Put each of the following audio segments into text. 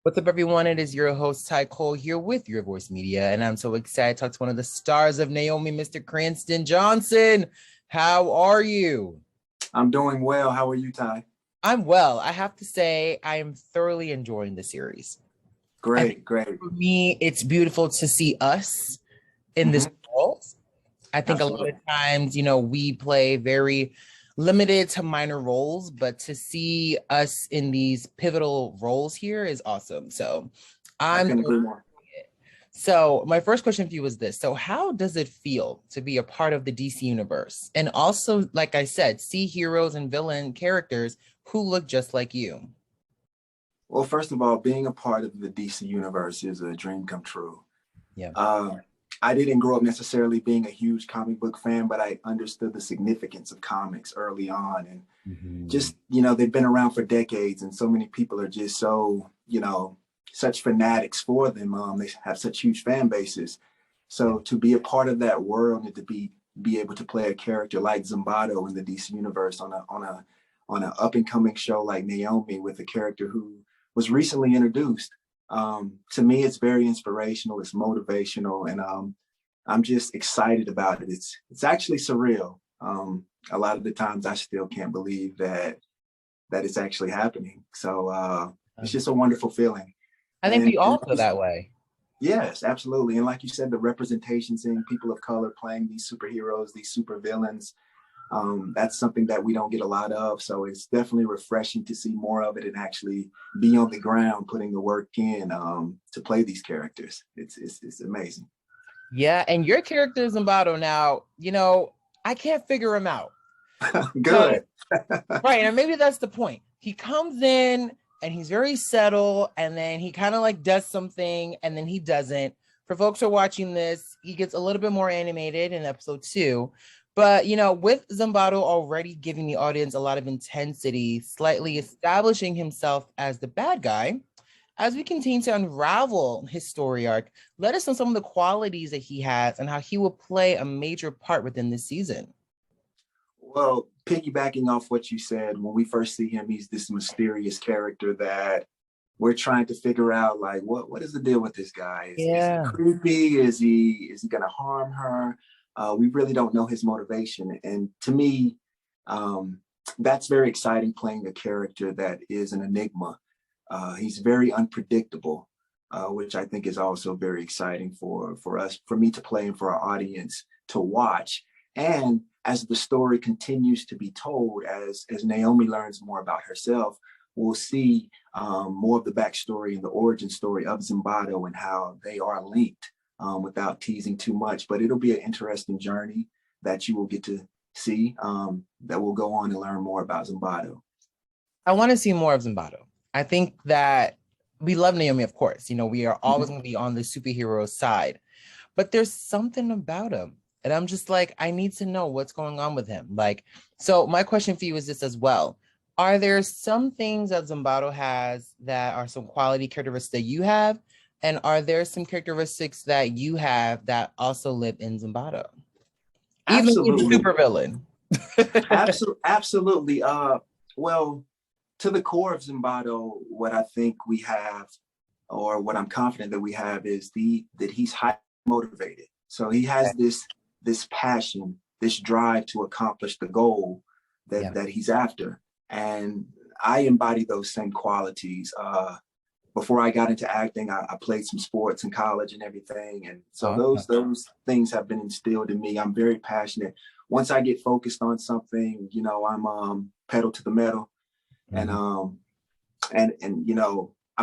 What's up, everyone? It is your host, Ty Cole, here with Your Voice Media, and I'm so excited to talk to one of the stars of Naomi, Mr. Cranston Johnson. How are you? I'm doing well. How are you, Ty? I'm well. I have to say, I am thoroughly enjoying the series. Great. For me, it's beautiful to see us in this world. I think Absolutely. a lot of times, we play very limited to minor roles, but to see us in these pivotal roles here is awesome. So I I'm couldn't agree more. So my first question for you is this. So how does it feel to be a part of the DC universe? And also, like I said, see heroes and villain characters who look just like you. Well, first of all, being a part of the DC universe is a dream come true. Yeah. I didn't grow up necessarily being a huge comic book fan, but I understood the significance of comics early on. And just, they've been around for decades, and so many people are just so, such fanatics for them. They have such huge fan bases. So to be a part of that world and to be able to play a character like Zumbato in the DC universe on an up and coming show like Naomi with a character who was recently introduced. To me, it's very inspirational. It's motivational, and I'm just excited about it. It's actually surreal. A lot of the times, I still can't believe that it's actually happening. So it's just a wonderful feeling. I think we all feel that way. Yes, absolutely. And like you said, the representations in people of color playing these superheroes, these supervillains, that's something that we don't get a lot of. So it's definitely refreshing to see more of it and actually be on the ground, putting the work in to play these characters. It's amazing. Yeah, and your character is Zumbato now, I can't figure him out. Good. Right, and maybe that's the point. He comes in and he's very subtle, and then he kind of like does something, and then he doesn't. For folks who are watching this, he gets a little bit more animated in episode 2. But, with Zumbato already giving the audience a lot of intensity, slightly establishing himself as the bad guy, as we continue to unravel his story arc, let us know some of the qualities that he has and how he will play a major part within this season. Well, piggybacking off what you said, when we first see him, he's this mysterious character that we're trying to figure out, like, what is the deal with this guy? Is he creepy? Is he gonna harm her? We really don't know his motivation. And to me, that's very exciting, playing a character that is an enigma. He's very unpredictable, which I think is also very exciting for me to play and for our audience to watch. And as the story continues to be told, as Naomi learns more about herself, we'll see more of the backstory and the origin story of Zumbato and how they are linked without teasing too much. But it'll be an interesting journey that you will get to see that will go on and learn more about Zumbato. I want to see more of Zumbato. I think that we love Naomi, of course. We are always going to be on the superhero side. But there's something about him. And I'm just like, I need to know what's going on with him. So my question for you is this as well. Are there some things that Zumbato has that are some quality characteristics that you have? And are there some characteristics that you have that also live in Zumbato? Absolutely. Even super villain. Absolutely. Well, to the core of Zumbato, what I think we have, or what I'm confident that we have, is that he's highly motivated. So he has this passion, this drive to accomplish the goal that he's after. And I embody those same qualities. Before I got into acting, I played some sports in college and everything. And so those things have been instilled in me. I'm very passionate. Once I get focused on something, I'm pedal to the metal. And I'm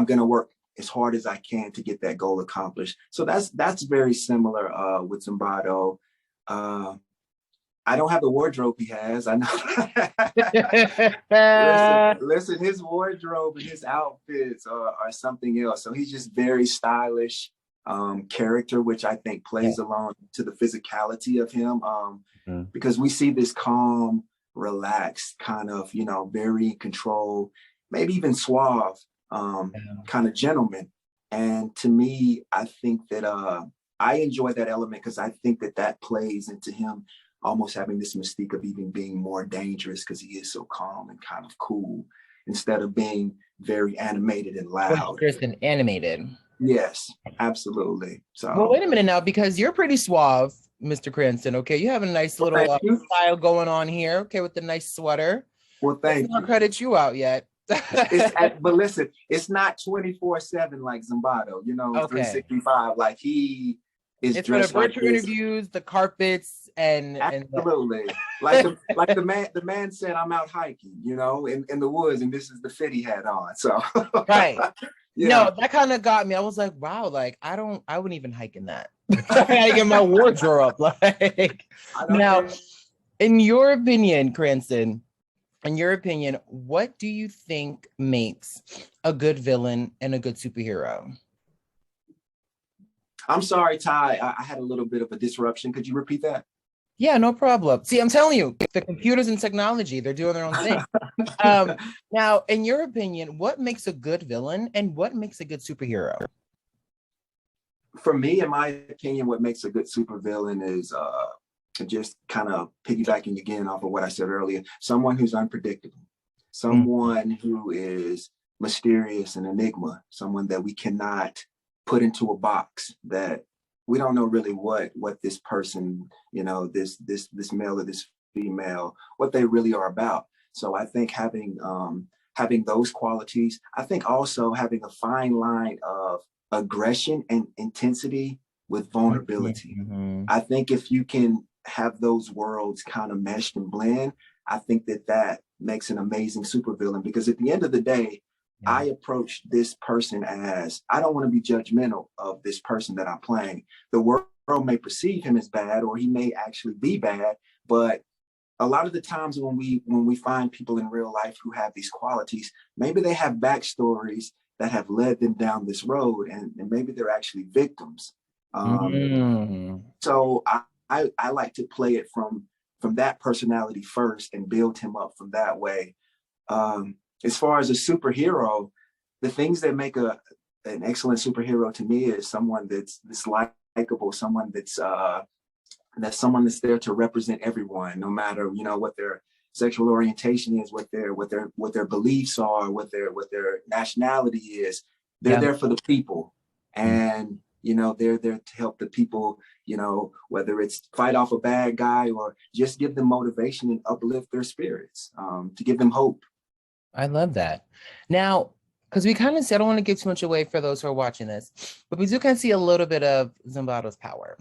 going to work as hard as I can to get that goal accomplished. So that's very similar with Zumbato. I don't have the wardrobe he has. I know. listen, his wardrobe and his outfits are something else. So he's just very stylish character, which I think plays along to the physicality of him. Because we see this calm, relaxed, kind of, very in control, maybe even suave, kind of gentleman. And to me, I think that I enjoy that element because I think that plays into him almost having this mystique of even being more dangerous because he is so calm and kind of cool. instead of being very animated and loud. And animated. Yes, absolutely. So well, wait a minute now, because you're pretty suave, Mr. Cranston. Okay, you have a nice little style going on here. Okay, with the nice sweater. Well, thank you. Not credit you out yet. But listen, it's not 24/7 like Zumbato, 365. Like he is it's dressed for the virtual interviews, the carpets, and absolutely. like the man said, I'm out hiking, in the woods, and this is the fit he had on. So right. Yeah. No, that kind of got me. I was like, wow, like I wouldn't even hike in that. I gotta get my wardrobe up. Like now, in your opinion, Cranston, what do you think makes a good villain and a good superhero? I'm sorry, Ty. I had a little bit of a disruption. Could you repeat that? Yeah, no problem. See, I'm telling you, the computers and technology, they're doing their own thing. Now, in your opinion, what makes a good villain and what makes a good superhero? For me, in my opinion, what makes a good supervillain is just kind of piggybacking again off of what I said earlier, someone who's unpredictable, someone who is mysterious and enigma, someone that we cannot put into a box, that we don't know really what this person, this male or this female, what they really are about. So I think having those qualities, I think also having a fine line of aggression and intensity with vulnerability. Mm-hmm. I think if you can have those worlds kind of meshed and blend, I think that makes an amazing supervillain, because at the end of the day, I approach this person as, I don't want to be judgmental of this person that I'm playing. The world may perceive him as bad, or he may actually be bad, but a lot of the times when we find people in real life who have these qualities, maybe they have backstories that have led them down this road, and maybe they're actually victims. So I like to play it from that personality first and build him up from that way. As far as a superhero, the things that make an excellent superhero to me is someone that's likable, someone that's someone that's there to represent everyone, no matter what their sexual orientation is, what their beliefs are, what their nationality is. They're there for the people, and they're there to help the people. Whether it's fight off a bad guy or just give them motivation and uplift their spirits, to give them hope. I love that. Now, because we kind of see, I don't want to give too much away for those who are watching this, but we do kind of see a little bit of Zumbato's power.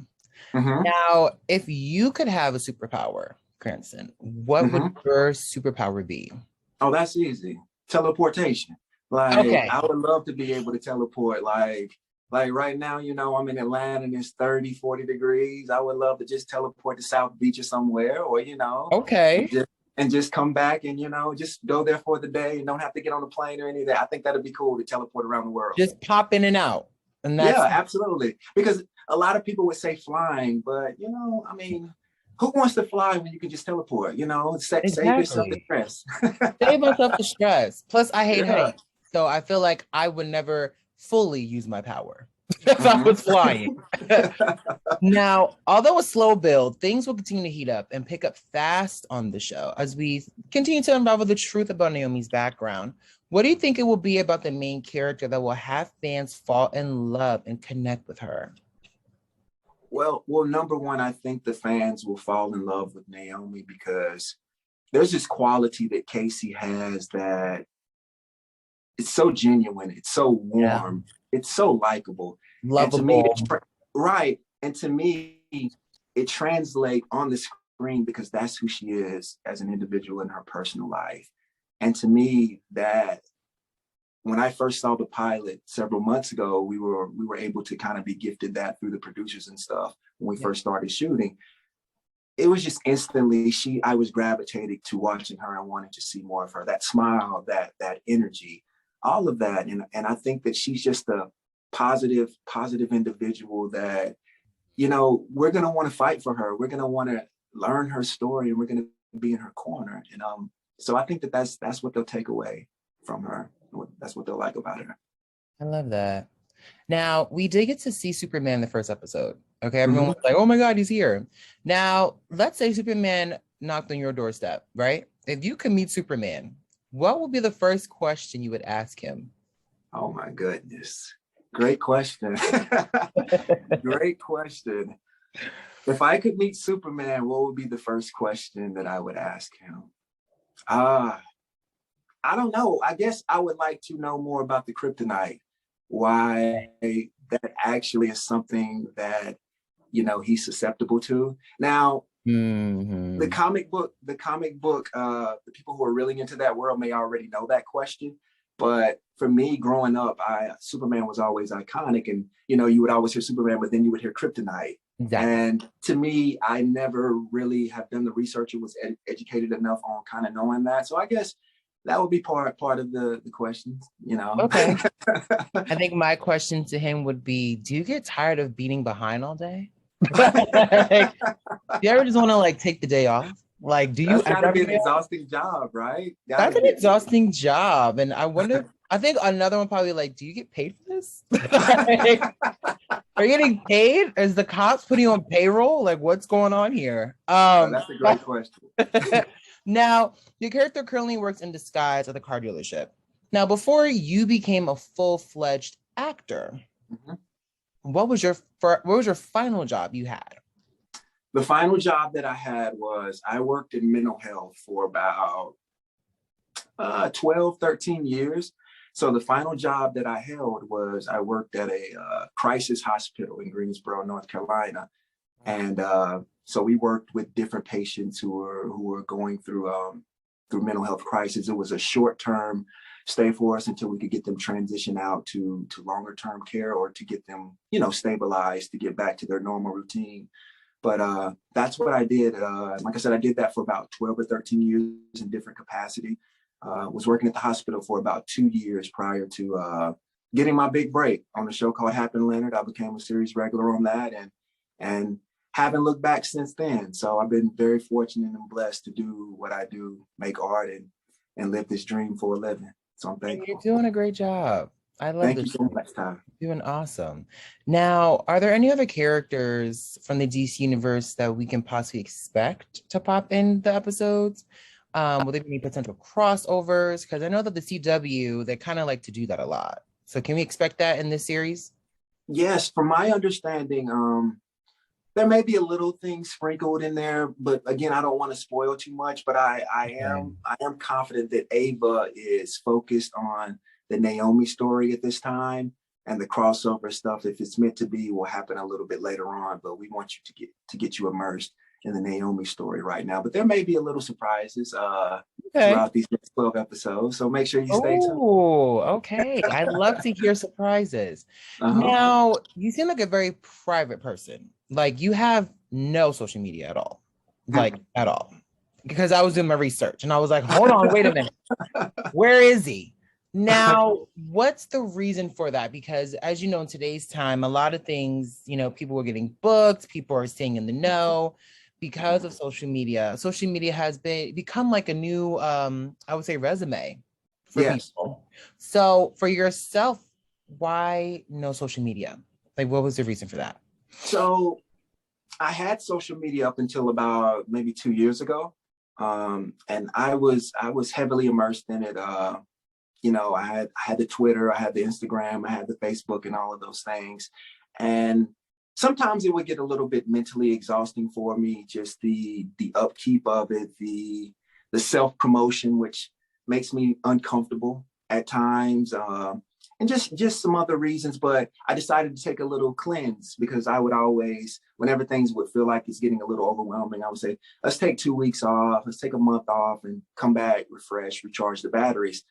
Mm-hmm. Now, if you could have a superpower, Cranston, what would your superpower be? Oh, that's easy. Teleportation. I would love to be able to teleport. Like right now, I'm in Atlanta and it's 30, 40 degrees. I would love to just teleport to South Beach or somewhere, or, and just come back and, just go there for the day and don't have to get on a plane or any of that. I think that'd be cool to teleport around the world. Just pop in and out. And yeah, absolutely. Because a lot of people would say flying, but, who wants to fly when you can just teleport? Save yourself the stress. Save myself the stress. Plus, I hate heights. So I feel like I would never fully use my power if I was flying. Now, although a slow build, things will continue to heat up and pick up fast on the show as we continue to unravel the truth about Naomi's background. What do you think it will be about the main character that will have fans fall in love and connect with her? Well, number one, I think the fans will fall in love with Naomi because there's this quality that Kaci has that it's so genuine, it's so warm, it's so likable. Lovable. Right. And to me, it translates on the screen because that's who she is as an individual in her personal life. And to me, that when I first saw the pilot several months ago, we were able to kind of be gifted that through the producers and stuff when we first started shooting. It was just instantly, I was gravitating to watching her and wanting to see more of her, that smile, that energy, all of that. And I think that she's just a positive individual that, we're going to want to fight for her. We're going to want to learn her story and we're going to be in her corner. And so I think that's what they'll take away from her. That's what they'll like about her. I love that. Now, we did get to see Superman in the first episode. Okay, everyone was like, oh my God, he's here. Now, let's say Superman knocked on your doorstep, right? If you could meet Superman, what would be the first question you would ask him? Oh my goodness. Great question. Great question. If I could meet Superman, what would be the first question that I would ask him? I don't know. I guess I would like to know more about the kryptonite, why that actually is something that, you know, he's susceptible to. Now, the comic book, the people who are really into that world may already know that question. But for me, growing up, Superman was always iconic, and you know, you would always hear Superman, but then you would hear kryptonite. Exactly. And to me, I never really have done the research or was educated enough on kind of knowing that. So I guess that would be part of the questions, you know. Okay. I think my question to him would be, do you get tired of beating behind all day? Like, do you ever just want to like take the day off? Like, do you? That's gotta be an exhausting job, right? That's an exhausting job. And I wonder, I think another one probably like, do you get paid for this? Like, are you getting paid? Is the cops putting you on payroll? Like, what's going on here? That's a great question. Now, your character currently works in disguise at the car dealership. Now, before you became a full-fledged actor, what was your final job you had? The final job that I had was I worked in mental health for about 12, 13 years. So the final job that I held was I worked at a crisis hospital in Greensboro, North Carolina. And so we worked with different patients who were going through mental health crisis. It was a short-term stay for us until we could get them transitioned out to longer-term care, or to get them, you know, stabilized to get back to their normal routine. But that's what I did. Like I said, I did that for about 12 or 13 years in different capacity. Was working at the hospital for about 2 years prior to getting my big break on a show called Happen Leonard. I became a series regular on that, and haven't looked back since then. So I've been very fortunate and blessed to do what I do, make art and live this dream for a living. So I'm thankful. You're doing a great job. I love Thank you so much, Ty. Doing awesome. Now, are there any other characters from the DC universe that we can possibly expect to pop in the episodes? Will there be any potential crossovers? Because I know that the CW, they kind of like to do that a lot. So can we expect that in this series? Yes, from my understanding, there may be a little thing sprinkled in there, but again, I don't want to spoil too much. But I am confident that Ava is focused on the Naomi story at this time, and the crossover stuff, if it's meant to be, will happen a little bit later on. But we want you to get you immersed in the Naomi story right now. But there may be a little surprises throughout these next 12 episodes. So make sure you stay tuned. Oh, okay. I love to hear surprises. Now, you seem like a very private person. Like, you have no social media at all. Like, at all. Because I was doing my research and I was like, hold on, wait a minute. Where is he? Now, what's the reason for that? Because as you know, in today's time, a lot of things, you know, people are getting booked, people are staying in the know because of social media. Social media has become like a new, I would say, resume for people. So for yourself, why no social media? Like, what was the reason for that? So I had social media up until about maybe 2 years ago. And I was heavily immersed in it. You know, I had the Twitter, I had the Instagram, I had the Facebook, and all of those things. And sometimes it would get a little bit mentally exhausting for me, just the upkeep of it, the self-promotion, which makes me uncomfortable at times, and just some other reasons. But I decided to take a little cleanse, because I would always, whenever things would feel like it's getting a little overwhelming, I would say, let's take 2 weeks off, let's take a month off and come back, refresh, recharge the batteries.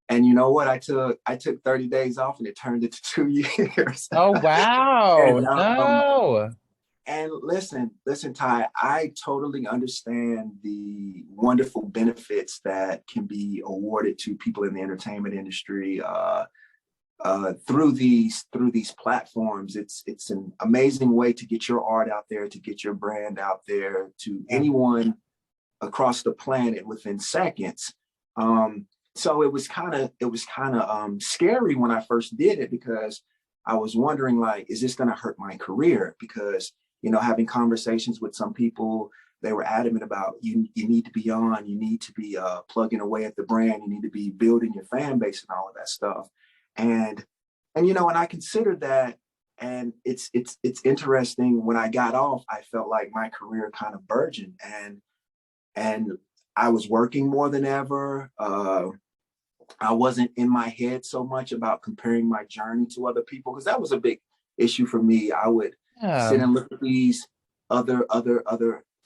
And you know what? I took 30 days off and it turned into 2 years. Oh, wow. No. And listen, Ty, I totally understand the wonderful benefits that can be awarded to people in the entertainment industry through these platforms. It's an amazing way to get your art out there, to get your brand out there to anyone across the planet within seconds. So it was kind of scary when I first did it, because I was wondering, like, is this going to hurt my career? Because, you know, having conversations with some people, they were adamant about you need to be on, you need to be plugging away at the brand, you need to be building your fan base and all of that stuff. And you know, and I considered that, and it's interesting. When I got off, I felt like my career kind of burgeoned, and I was working more than ever. I wasn't in my head so much about comparing my journey to other people, because that was a big issue for me. I would sit and look at these other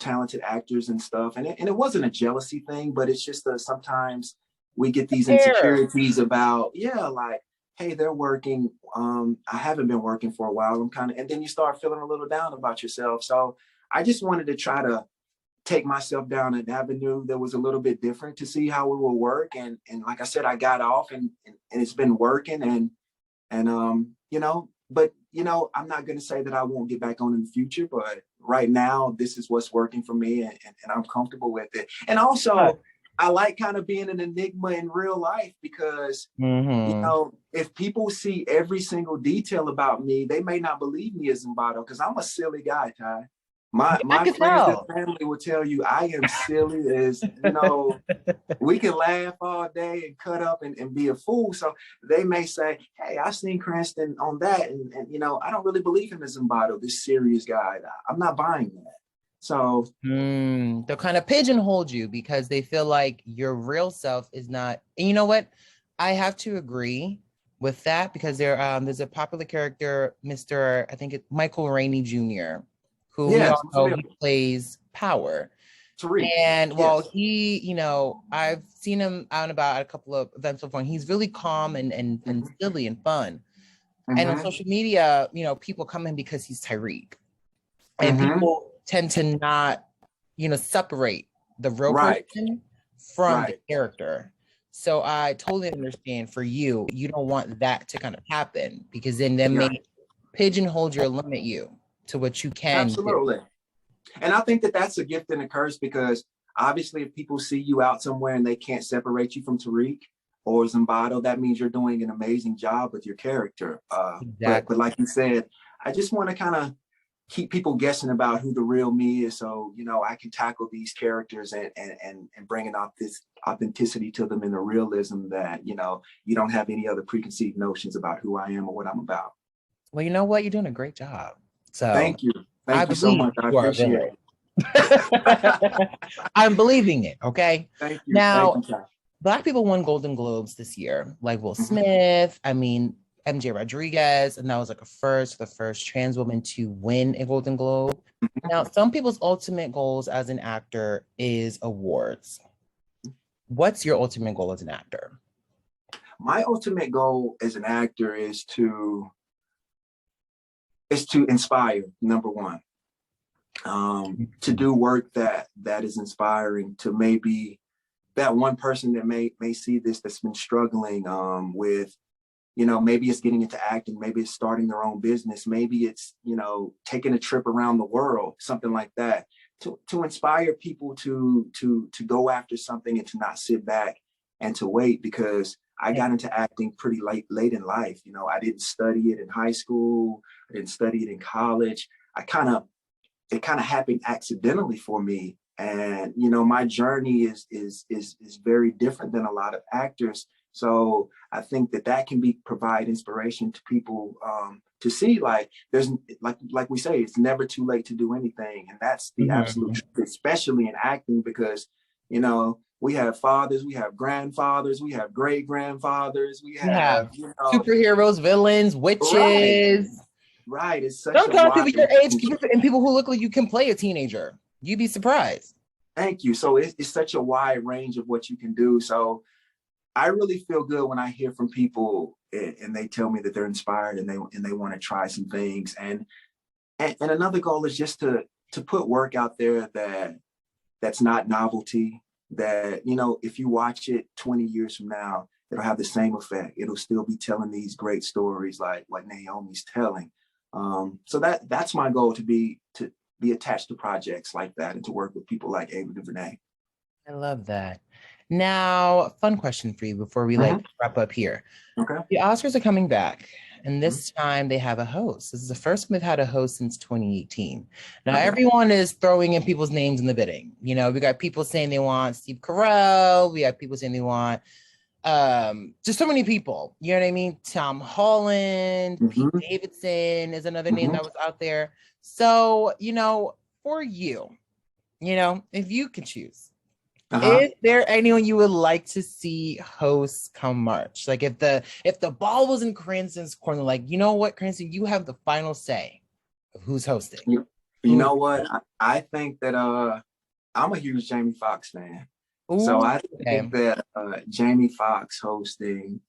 talented actors and stuff, and it wasn't a jealousy thing, but it's just sometimes we get these insecurities about, like, hey, they're working. I haven't been working for a while. I'm kind of, and then you start feeling a little down about yourself. So I just wanted to try to take myself down an avenue that was a little bit different to see how it will work. And like I said, I got off, and it's been working, and you know, but you know, I'm not going to say that I won't get back on in the future, but right now this is what's working for me, and I'm comfortable with it. And also I like kind of being an enigma in real life, because you know, if people see every single detail about me, they may not believe me as Zumbato, because I'm a silly guy, Ty. My friends and family will tell you I am silly as, you know, we can laugh all day and cut up and be a fool. So they may say, hey, I've seen Cranston on that. And you know, I don't really believe him as Zumbato, this serious guy. I'm not buying that. So they'll kind of pigeonhole you because they feel like your real self is not. And you know what? I have to agree with that, because there's a popular character, Mr. I think it's Michael Rainey Jr., who we all know he plays Power. Tariq. And well, he, you know, I've seen him out and about at a couple of events before, and he's really calm and silly and fun. And on social media, you know, people come in because he's Tariq. And people tend to not, you know, separate the real person from the character. So I totally understand for you, you don't want that to kind of happen, because then they may pigeonhole you or limit you to what you can do. And I think that that's a gift and a curse, because obviously if people see you out somewhere and they can't separate you from Tariq or Zumbato, that means you're doing an amazing job with your character. But like you said, I just want to kind of keep people guessing about who the real me is, so you know, I can tackle these characters and bringing out this authenticity to them, and the realism that, you know, you don't have any other preconceived notions about who I am or what I'm about. Well, you know what? You're doing a great job. So thank you so much. I appreciate it. I'm believing it. Okay. Thank you. Now, thank you, Black people won Golden Globes this year, like Will Smith. I mean, MJ Rodriguez, and that was like the first trans woman to win a Golden Globe. Now, some people's ultimate goals as an actor is awards. What's your ultimate goal as an actor? My ultimate goal as an actor is to inspire, number one. To do work that is inspiring to maybe that one person that may see this, that's been struggling with, you know, maybe it's getting into acting, maybe it's starting their own business, maybe it's, you know, taking a trip around the world, something like that, to inspire people to go after something and to not sit back and to wait, because I got into acting pretty late in life. You know, I didn't study it in high school. I didn't study it in college. It kind of happened accidentally for me. And, you know, my journey is very different than a lot of actors. So I think that can provide inspiration to people to see, like, there's like we say, it's never too late to do anything. And that's the absolute truth, especially in acting, because, you know, we have fathers, we have grandfathers, we have great grandfathers, we have, you know, superheroes, villains, witches. Right. It's such sometimes people your age and people who look like you can play a teenager. You'd be surprised. Thank you. So it's such a wide range of what you can do. So I really feel good when I hear from people and they tell me that they're inspired and they want to try some things. And another goal is just to put work out there that's not novelty, that, you know, if you watch it 20 years from now, it'll have the same effect. It'll still be telling these great stories like what Naomi's telling. So that's my goal, to be attached to projects like that and to work with people like DuVernay. I love that. Now, fun question for you before we wrap up here. Okay. The Oscars are coming back, And this time they have a host. This is the first time they've had a host since 2018. Now everyone is throwing in people's names in the bidding. You know, we got people saying they want Steve Carell. We have people saying they want just so many people. You know what I mean? Tom Holland, Pete Davidson is another name that was out there. So, you know, for you, you know, if you could choose, is there anyone you would like to see host come March? Like if the ball was in Cranston's corner, like, you know what, Cranston, you have the final say of who's hosting. You know what? I think that I'm a huge Jamie Foxx fan. Ooh, so I think that Jamie Foxx hosting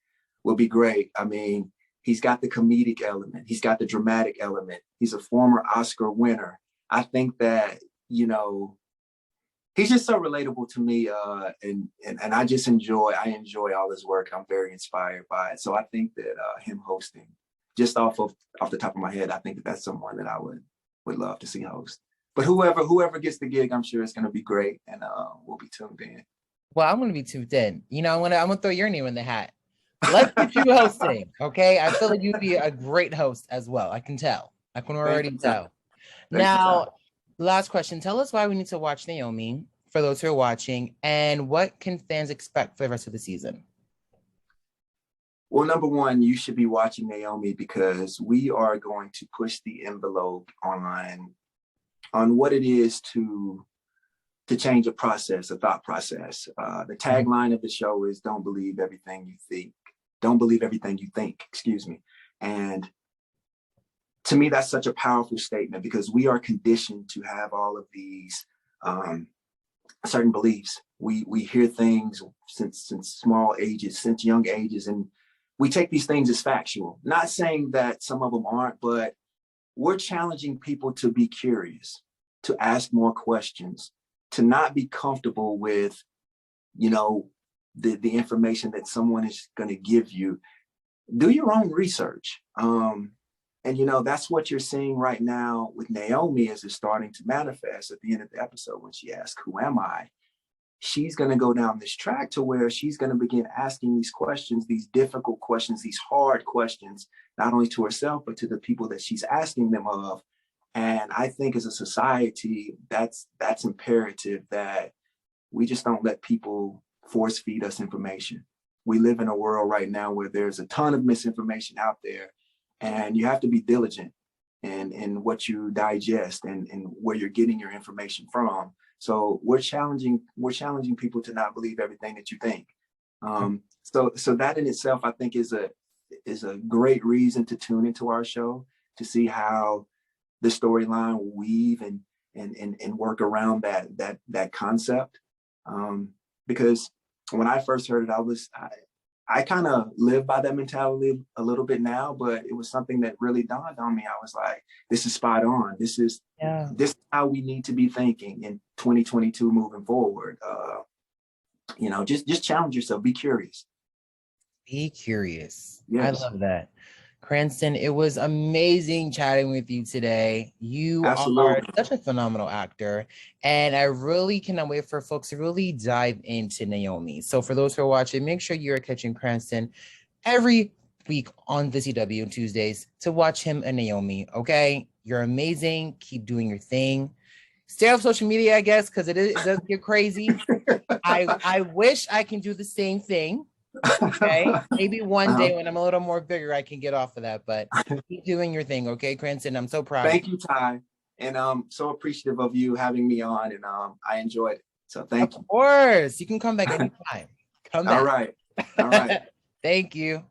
will be great. I mean, he's got the comedic element. He's got the dramatic element. He's a former Oscar winner. I think that, you know, he's just so relatable to me, and I just enjoy all his work. I'm very inspired by it. So I think that him hosting, just off the top of my head, I think that that's someone that I would love to see host. But whoever gets the gig, I'm sure it's going to be great, and we'll be tuned in. Well, I'm going to be tuned in. You know, I'm going to throw your name in the hat. Let's get you hosting, okay? I feel like you'd be a great host as well. I can tell. I can already tell. Now, last question. Tell us why we need to watch Naomi for those who are watching, and what can fans expect for the rest of the season? Well, number one, you should be watching Naomi because we are going to push the envelope on what it is to change a thought process. The tagline of the show is "Don't believe everything you think." Don't believe everything you think. Excuse me. And to me, that's such a powerful statement because we are conditioned to have all of these certain beliefs. We hear things since small ages, since young ages, and we take these things as factual. Not saying that some of them aren't, but we're challenging people to be curious, to ask more questions, to not be comfortable with, you know, the information that someone is going to give you. Do your own research. And, you know, that's what you're seeing right now with Naomi as it's starting to manifest at the end of the episode when she asks, "Who am I?" She's going to go down this track to where she's going to begin asking these questions, these difficult questions, these hard questions, not only to herself, but to the people that she's asking them of. And I think as a society, that's imperative that we just don't let people force feed us information. We live in a world right now where there's a ton of misinformation out there, and you have to be diligent in what you digest and where you're getting your information from. So we're challenging people to not believe everything that you think. So that in itself, I think, is a great reason to tune into our show, to see how the storyline will weave and work around that concept. Because when I first heard it, I kind of live by that mentality a little bit now, but it was something that really dawned on me. I was like, this is spot on. This is how we need to be thinking in 2022 moving forward. You know, just challenge yourself. Be curious. Be curious. Yes. I love that. Cranston, it was amazing chatting with you today. You are such a phenomenal actor, and I really cannot wait for folks to really dive into Naomi. So for those who are watching, make sure you're catching Cranston every week on the CW Tuesdays to watch him and Naomi, okay? You're amazing. Keep doing your thing. Stay off social media, I guess, because it does get crazy. I wish I can do the same thing. Okay, maybe one day when I'm a little more bigger, I can get off of that, but keep doing your thing, okay, Cranston? I'm so proud. Thank you, Ty, and so appreciative of you having me on, and I enjoyed it. So thank you. Of course, you can come back anytime. Come back. All right. Thank you.